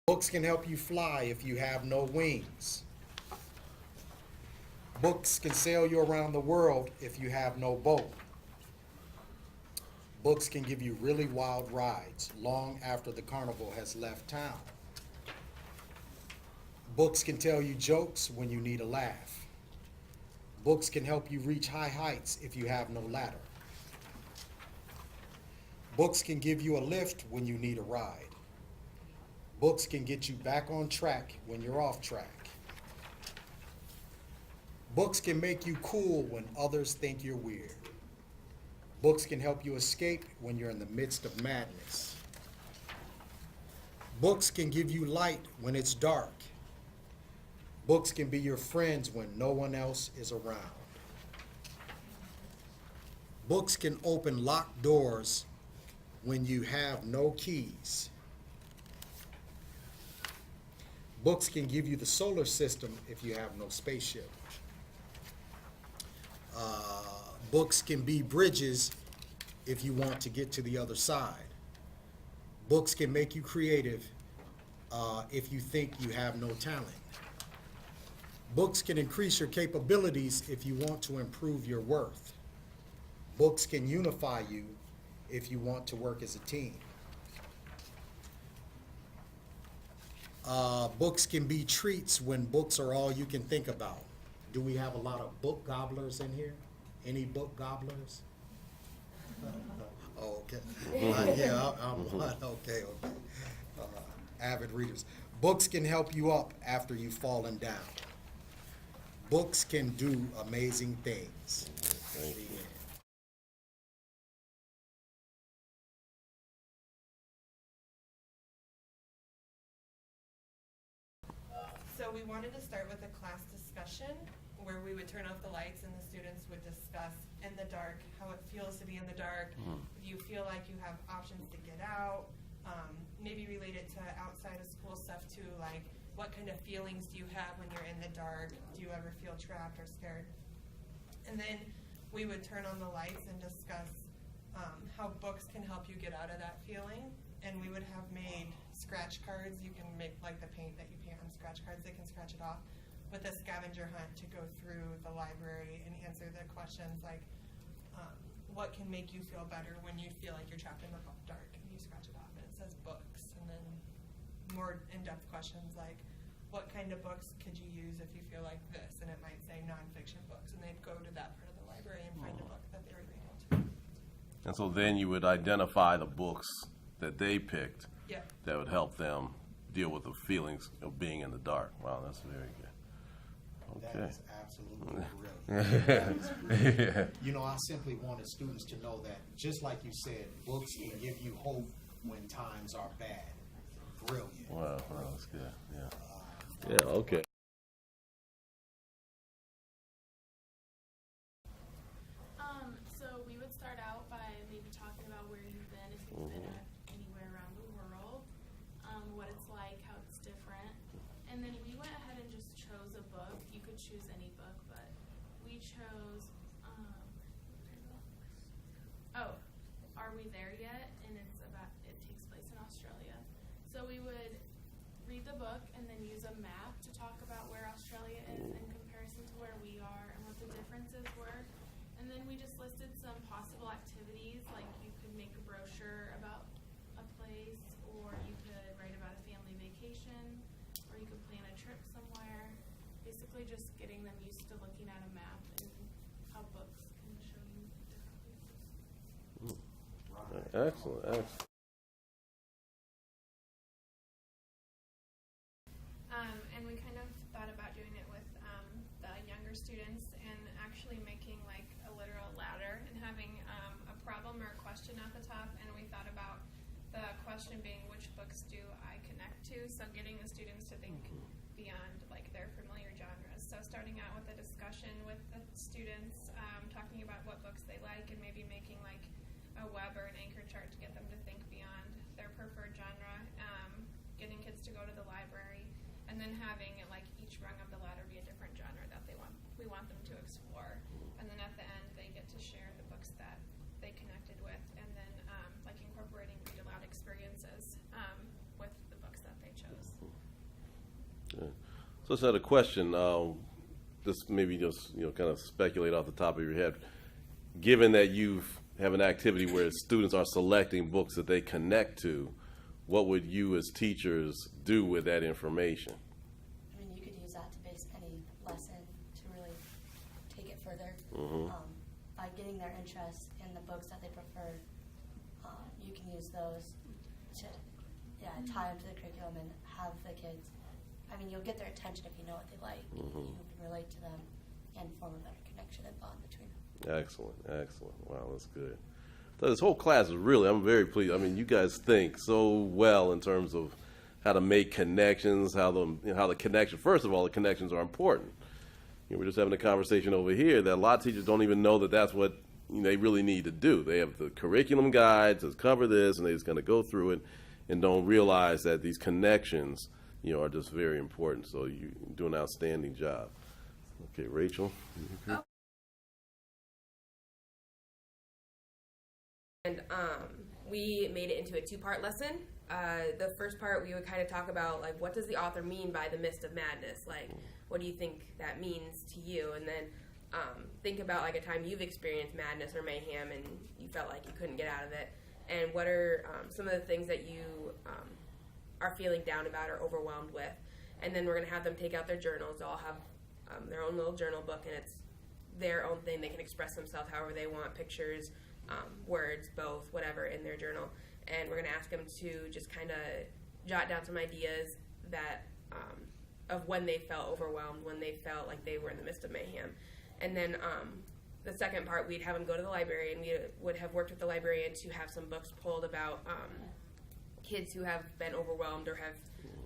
Books can help you fly if you have no wings. Books can sail you around the world if you have no boat. Books can give you really wild rides long after the carnival has left town. Books can tell you jokes when you need a laugh. Books can help you reach high heights if you have no ladder. Books can give you a lift when you need a ride. Books can get you back on track when you're off track. Books can make you cool when others think you're weird. Books can help you escape when you're in the midst of madness. Books can give you light when it's dark. Books can be your friends when no one else is around. Books can open locked doors when you have no keys. Books can give you the solar system if you have no spaceship. Books can be bridges if you want to get to the other side. Books can make you creative if you think you have no talent. Books can increase your capabilities if you want to improve your worth. Books can unify you if you want to work as a team. Books can be treats when books are all you can think about. Do we have a lot of book gobblers in here? Any book gobblers? Oh, okay. Yeah, I'm one. Okay. Avid readers. Books can help you up after you've fallen down. Books can do amazing things. Thank you. So we wanted to start with a class discussion where we would turn off the lights and the students would discuss in the dark how it feels to be in the dark. If you feel like you have options to get out, maybe relate it to outside of school stuff too, like what kind of feelings do you have when you're in the dark? Do you ever feel trapped or scared? And then we would turn on the lights and discuss how books can help you get out of that feeling. And we would have made scratch cards. You can make like the paint that you paint on scratch cards. They can scratch it off with a scavenger hunt to go through the library and answer the questions like, what can make you feel better when you feel like you're trapped in the dark? And you scratch it off and it says books. And then more in-depth questions like, what kind of books could you use if you feel like this? And it might say nonfiction books. And they'd go to that part of the library and find a book that they were able to. And so then you would identify the books that they picked Yeah. that would help them deal with the feelings of being in the dark. Wow, that's very good. That Okay. is absolutely brilliant. That is brilliant. Yeah. You know, I simply wanted students to know that, just like you said, books can give you hope when times are bad. Brilliant. Wow, that's good. Yeah. Yeah, okay. So we would start out by maybe talking about where you've been, if you've been anywhere around the world, what it's like, how it's different. And then we went ahead and just chose a book. You could choose any book, but we chose, Are We There Yet? And it takes place in Australia. So we would read the book and then use a map to talk about where Australia is in comparison to where we are and what the differences were. And then we just listed some possible activities, like you could make a brochure about a place, or you could write about a family vacation, or you could plan a trip somewhere. Basically just getting them used to looking at a map and how books can show you different places. Excellent, excellent. And we kind of thought about doing it with the younger students and actually making like a literal ladder and having a problem or a question at the top. And we thought about the question being, which books do I connect to? So getting the students to think beyond like their familiar genres. So starting out with a discussion with the students, talking about what books they like and maybe making like a web or an anchor chart to get them to think beyond their preferred genre, getting kids to go to the library, and then having like each rung of the ladder be a different genre that we want them to explore. And then at the end they get to share the books that they connected with, and then like incorporating read aloud experiences with the books that they chose. So I just had a question. This maybe just kind of speculate off the top of your head. Given that you have an activity where students are selecting books that they connect to, what would you as teachers do with that information? I mean, you could use that to base any lesson to really take it further. By getting their interest in the books that they prefer, you can use those to tie them to the curriculum and have the kids. I mean, you'll get their attention if you know what they like. You can relate to them and form a better connection and bond between them. Excellent, excellent. Wow, that's good. So this whole class is really, I'm very pleased. I mean, you guys think so well in terms of how to make connections, how the connection, first of all, the connections are important. We're just having a conversation over here that a lot of teachers don't even know that that's what they really need to do. They have the curriculum guides that cover this, and they just kind of go through it and don't realize that these connections, are just very important. So you do an outstanding job. Okay, Rachel. And we made it into a two-part lesson. The first part, we would kind of talk about, like, what does the author mean by the mist of madness? Like, what do you think that means to you? And then think about, like, a time you've experienced madness or mayhem and you felt like you couldn't get out of it. And what are some of the things that you are feeling down about or overwhelmed with? And then we're going to have them take out their journals. They'll all have their own little journal book, and it's their own thing. They can express themselves however they want, pictures, words, both, whatever, in their journal. And we're going to ask them to just kind of jot down some ideas that of when they felt overwhelmed, when they felt like they were in the midst of mayhem. And then the second part, we'd have them go to the library, and we would have worked with the librarian to have some books pulled about kids who have been overwhelmed or have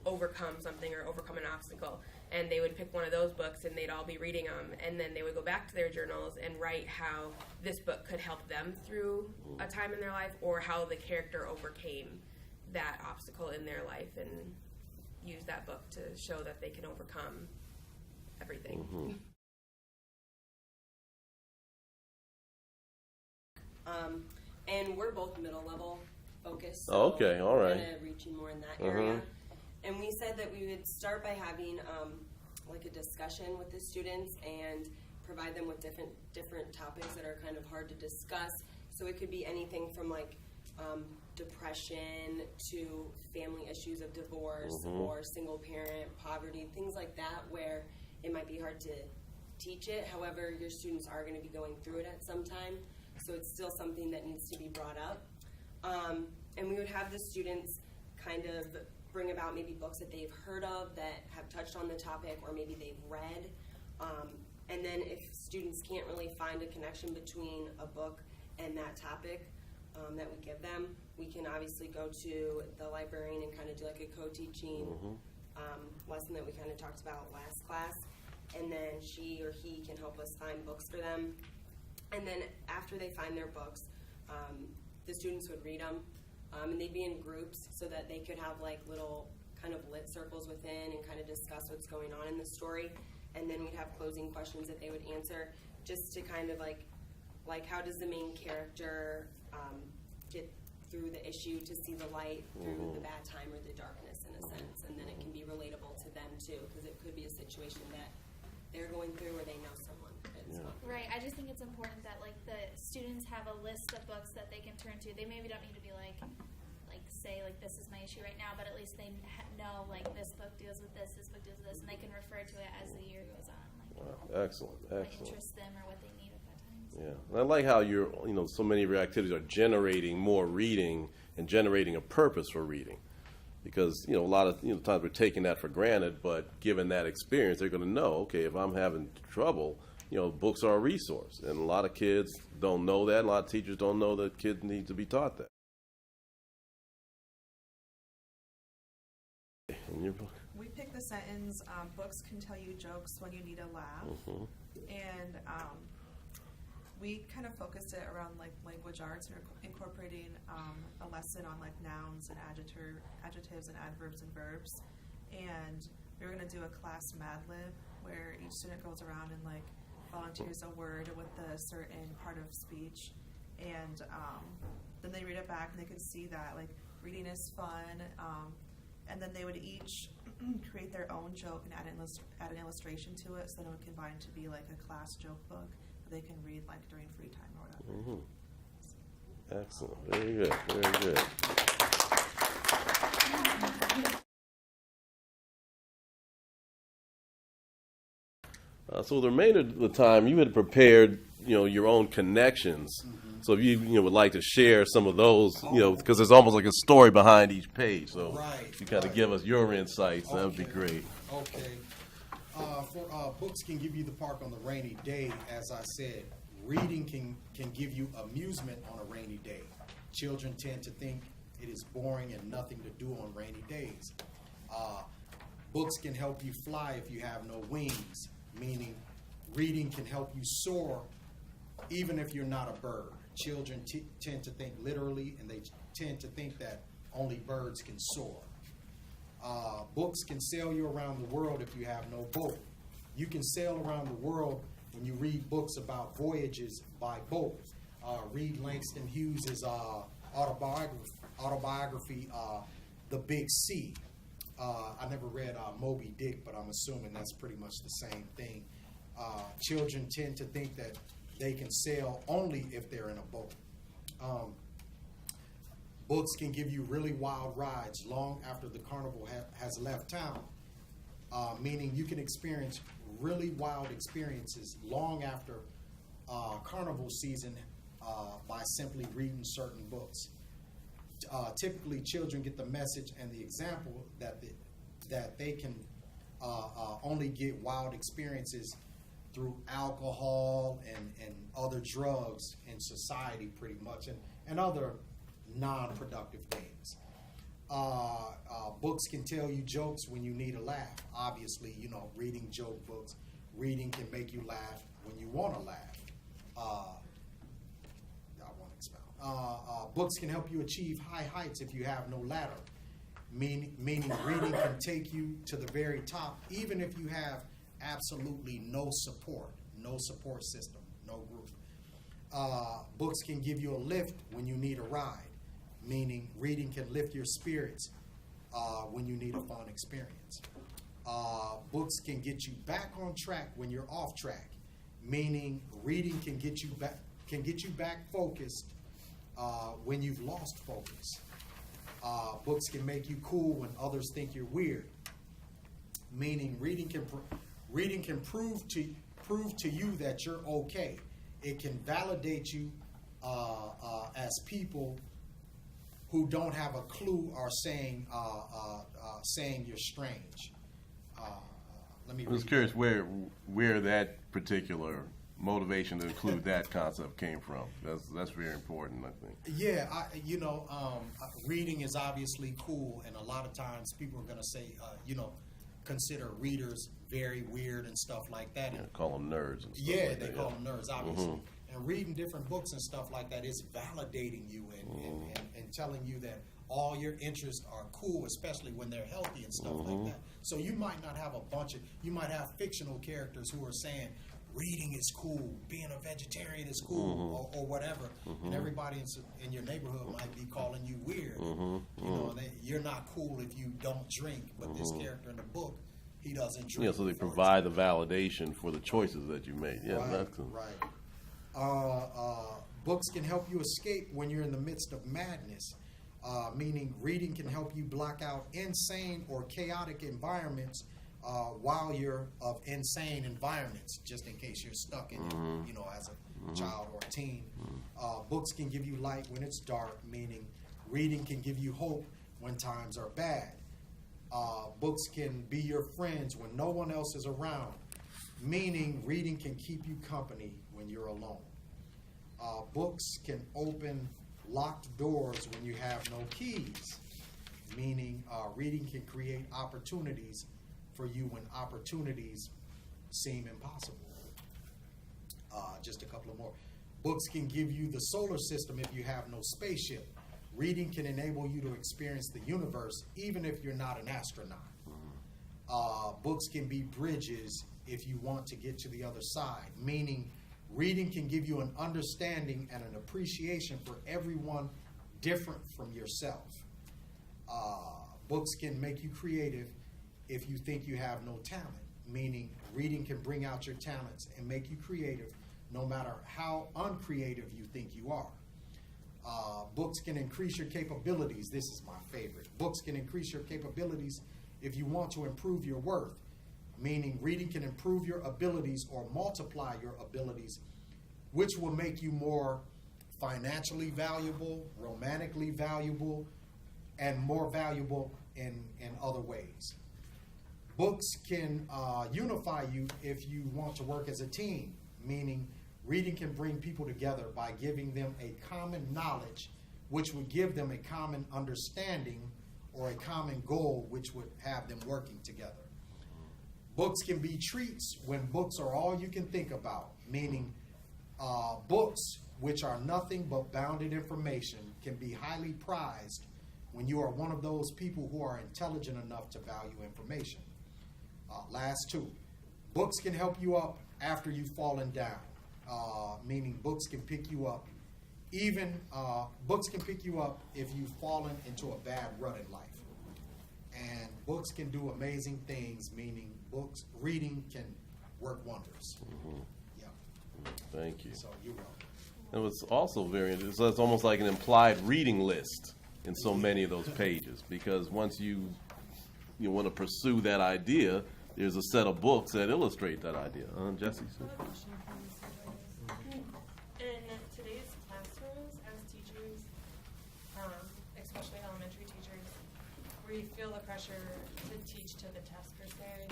overcome something or overcome an obstacle. And they would pick one of those books, and they'd all be reading them, and then they would go back to their journals and write how this book could help them through a time in their life, or how the character overcame that obstacle in their life, and use that book to show that they can overcome everything. And we're both middle level focused. Oh, okay, all right. Kind of reaching more in that area. And we said that we would start by having like a discussion with the students and provide them with different topics that are kind of hard to discuss. So it could be anything from like depression to family issues of divorce or single parent, poverty, things like that, where it might be hard to teach it. However, your students are going to be going through it at some time. So it's still something that needs to be brought up. And we would have the students kind of bring about maybe books that they've heard of that have touched on the topic, or maybe they've read. And then if students can't really find a connection between a book and that topic that we give them, we can obviously go to the librarian and kind of do like a co-teaching lesson that we kind of talked about last class. And then she or he can help us find books for them. And then after they find their books, the students would read them, and they'd be in groups so that they could have like little kind of lit circles within and kind of discuss what's going on in the story. And then we'd have closing questions that they would answer, just to kind of like how does the main character get through the issue to see the light through the bad time or the darkness, in a sense. And then it can be relatable to them too, because it could be a situation that they're going through or they know someone that's going through. Right. I just think it's important that like the students have a list of books that they can turn to. They maybe don't need to be like say like this is my issue right now, but at least they know like this book deals with this book deals with this, and they can refer to it as the year goes on. Like, wow, excellent, what excellent. interests them or what they need at that time. So. Yeah, and I like how so many of your activities are generating more reading and generating a purpose for reading, because a lot of times we're taking that for granted, but given that experience, they're going to know, okay, if I'm having trouble, books are a resource, and a lot of kids don't know that. A lot of teachers don't know that kids need to be taught that. In your book. We picked the sentence, books can tell you jokes when you need a laugh. And we kind of focused it around like language arts, and incorporating a lesson on like nouns and adjectives and adverbs and verbs. And we were going to do a class Mad Lib where each student goes around and like volunteers a word with a certain part of speech. And then they read it back, and they can see that like reading is fun. and then they would each create their own joke and add an illustration to it, so then it would combine to be like a class joke book that they can read like during free time or whatever. Excellent. Very good. Very good. So the remainder of the time, you had prepared, your own connections. So if you would like to share some of those, because there's almost like a story behind each page. So Right, if you kind of right. give us your insights, that would be Okay. great. Okay. For books can give you the park on the rainy day, as I said. Reading can give you amusement on a rainy day. Children tend to think it is boring and nothing to do on rainy days. Books can help you fly if you have no wings, meaning reading can help you soar even if you're not a bird. Children tend to think literally, and they tend to think that only birds can soar. Books can sail you around the world if you have no boat. You can sail around the world when you read books about voyages by boat. Read Langston Hughes' autobiography, The Big Sea. I never read Moby Dick, but I'm assuming that's pretty much the same thing. Children tend to think that they can sail only if they're in a boat. Books can give you really wild rides long after the carnival has left town, meaning you can experience really wild experiences long after carnival season by simply reading certain books. Typically, children get the message and the example that they can only get wild experiences through alcohol and other drugs in society, pretty much, and other non-productive things. Books can tell you jokes when you need a laugh. Obviously, reading joke books, reading can make you laugh when you want to laugh. I won't expound. Books can help you achieve high heights if you have no ladder, meaning reading can take you to the very top, even if you have absolutely no support system, no group. Books can give you a lift when you need a ride, meaning reading can lift your spirits when you need a fun experience. Books can get you back on track when you're off track, meaning reading can get you back focused when you've lost focus. Books can make you cool when others think you're weird, meaning reading can prove to you that you're okay. It can validate you as people who don't have a clue are saying you're strange. Let me. I was curious where that particular motivation to include that concept came from. That's very important, I think. Yeah, reading is obviously cool, and a lot of times people are going to say, consider readers very weird and stuff like that. Yeah, call them nerds and stuff Yeah, like they that. call them nerds, obviously. And reading different books and stuff like that is validating you and telling you that all your interests are cool, especially when they're healthy and stuff like that. So you might not have you might have fictional characters who are saying, reading is cool, being a vegetarian is cool, or whatever. And everybody in your neighborhood might be calling you weird. You're not cool if you don't drink, but this character in the book, he doesn't drink. Yeah, so they provide the validation for the choices that you made. Yeah, Right, that's right. Books can help you escape when you're in the midst of madness, meaning reading can help you block out insane or chaotic environments while you're of insane environments, just in case you're stuck in it, as a child or a teen. Books can give you light when it's dark, meaning reading can give you hope when times are bad. Books can be your friends when no one else is around, meaning reading can keep you company when you're alone. Books can open locked doors when you have no keys, meaning reading can create opportunities for you when opportunities seem impossible. Just a couple of more. Books can give you the solar system if you have no spaceship. Reading can enable you to experience the universe even if you're not an astronaut. Books can be bridges if you want to get to the other side, meaning reading can give you an understanding and an appreciation for everyone different from yourself. Books can make you creative if you think you have no talent, meaning reading can bring out your talents and make you creative no matter how uncreative you think you are. Books can increase your capabilities. This is my favorite. Books can increase your capabilities if you want to improve your worth, meaning reading can improve your abilities or multiply your abilities, which will make you more financially valuable, romantically valuable, and more valuable in other ways. Books can unify you if you want to work as a team, meaning reading can bring people together by giving them a common knowledge, which would give them a common understanding or a common goal, which would have them working together. Books can be treats when books are all you can think about, meaning books, which are nothing but bounded information, can be highly prized when you are one of those people who are intelligent enough to value information. Last two, books can help you up after you've fallen down, meaning books can pick you up. Even books can pick you up if you've fallen into a bad rut in life. And books can do amazing things, meaning reading can work wonders. Yeah. Thank you. So you're welcome. And what's also very interesting, so it's almost like an implied reading list in so many of those pages, because once you want to pursue that idea, there's a set of books that illustrate that idea. Jesse? In today's classrooms, as teachers, especially elementary teachers, we feel the pressure to teach to the test per se.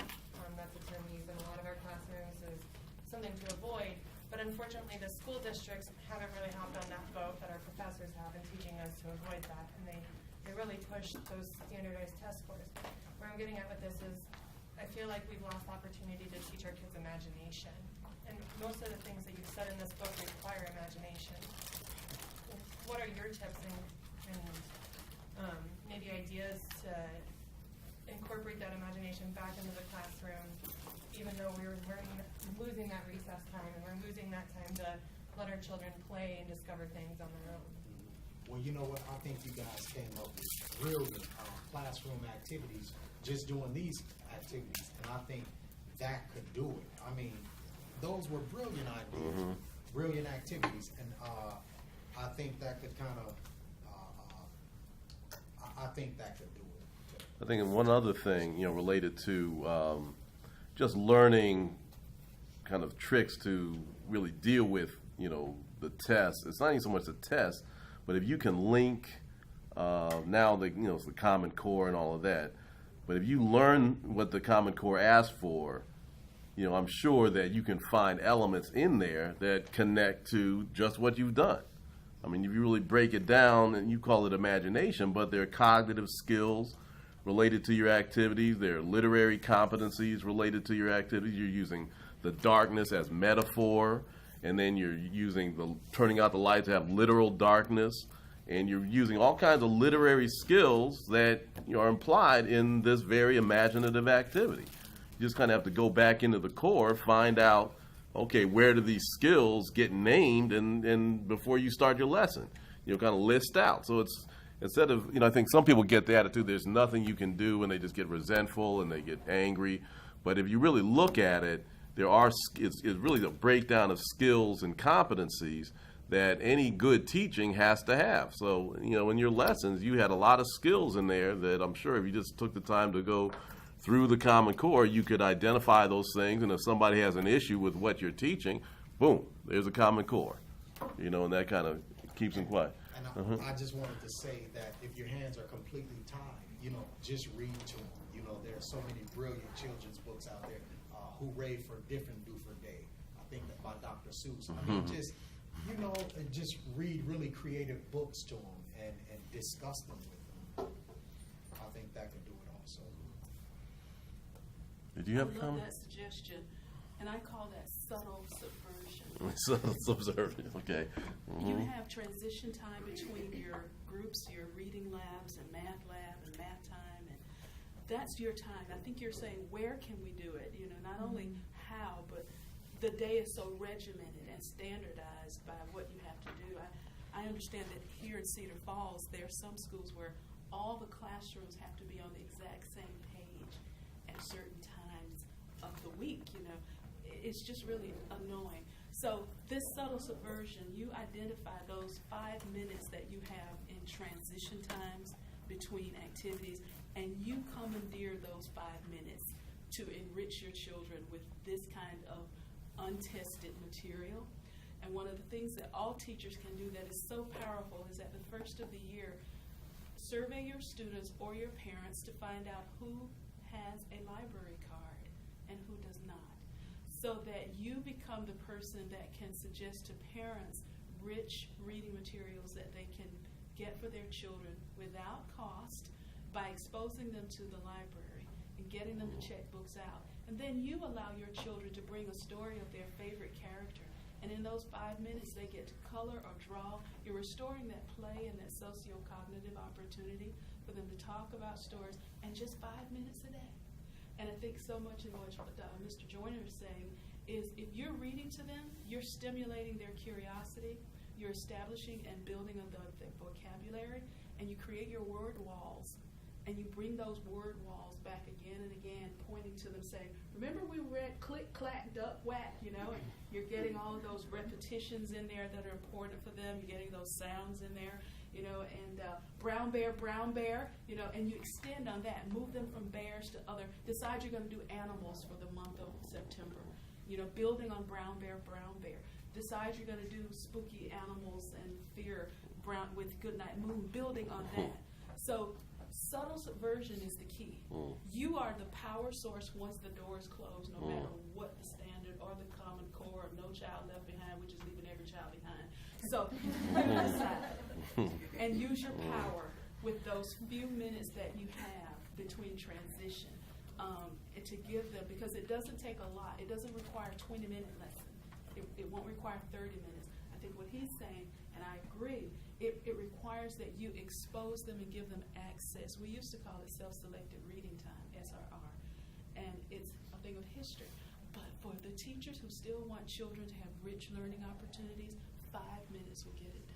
That's a term we use in a lot of our classrooms, is something to avoid. But unfortunately, the school districts haven't really hopped on that boat that our professors have in teaching us to avoid that. And they really push those standardized test scores. Where I'm getting at with this is, I feel like we've lost opportunity to teach our kids imagination. And most of the things that you've said in this book require imagination. What are your tips and maybe ideas to incorporate that imagination back into the classroom, even though we're losing that recess time and we're losing that time to let our children play and discover things on their own? Well, you know what? I think you guys came up with brilliant classroom activities just doing these activities, and I think that could do it. I mean, those were brilliant ideas, brilliant activities, and I think that could kind of, I think that could do it. I think one other thing, related to just learning kind of tricks to really deal with, the test. It's not even so much the test, but if you can link now it's the Common Core and all of that. But if you learn what the Common Core asks for, I'm sure that you can find elements in there that connect to just what you've done. I mean, if you really break it down, and you call it imagination, but they're cognitive skills related to your activities. They're literary competencies related to your activities. You're using the darkness as metaphor, and then you're using turning out the light to have literal darkness, and you're using all kinds of literary skills that are implied in this very imaginative activity. You just kind of have to go back into the core, find out, okay, where do these skills get named, and before you start your lesson, kind of list out. So it's, instead of, I think some people get the attitude there's nothing you can do, and they just get resentful and they get angry. But if you really look at it, it's really the breakdown of skills and competencies that any good teaching has to have. So, in your lessons, you had a lot of skills in there that I'm sure if you just took the time to go through the Common Core, you could identify those things. And if somebody has an issue with what you're teaching, boom, there's a Common Core, and that kind of keeps them quiet. And I just wanted to say that if your hands are completely tied, just read to them. There are so many brilliant children's books out there. Hooray for Different Do for Day. I think that by Dr. Seuss. I mean, just read really creative books to them and discuss them with them. I think that could do it also. Did you have a I love comment? that suggestion, and I call that subtle subversion. Subversion, okay. You have transition time between your groups, your reading labs and math lab and math time, and that's your time. I think you're saying, where can we do it? Not only how, but the day is so regimented and standardized by what you have to do. I understand that here in Cedar Falls, there are some schools where all the classrooms have to be on the exact same page at certain times of the week, you know. It's just really annoying. So this subtle subversion, you identify those 5 minutes that you have in transition times between activities, and you commandeer those 5 minutes to enrich your children with this kind of untested material. And one of the things that all teachers can do that is so powerful is at the first of the year, survey your students or your parents to find out who has a library card and who does not, so that you become the person that can suggest to parents rich reading materials that they can get for their children without cost by exposing them to the library and getting them to check books out. And then you allow your children to bring a story of their favorite character. And in those 5 minutes, they get to color or draw. You're restoring that play and that socio-cognitive opportunity for them to talk about stories, and just 5 minutes a day. And I think so much in what Mr. Joyner is saying is if you're reading to them, you're stimulating their curiosity, you're establishing and building on their vocabulary, and you create your word walls. And you bring those word walls back again and again, pointing to them, saying, remember we read click, clack, duck, whack, you know? And you're getting all of those repetitions in there that are important for them. You're getting those sounds in there, you know, and brown bear, you know, and you extend on that. Move them from bears to other. Decide you're going to do animals for the month of September, you know, building on brown bear. Decide you're going to do spooky animals and fear with Goodnight Moon, building on that. So subtle subversion is the key. You are the power source once the door is closed, no matter what the standard or the Common Core, or No Child Left Behind, which is leaving every child behind. So you decide and use your power with those few minutes that you have between transition to give them, because it doesn't take a lot. It doesn't require a 20-minute lesson. It won't require 30 minutes. I think what he's saying, and I agree, it requires that you expose them and give them access. We used to call it self-selected reading time, SRR, and it's a thing of history. But for the teachers who still want children to have rich learning opportunities, 5 minutes will get it done.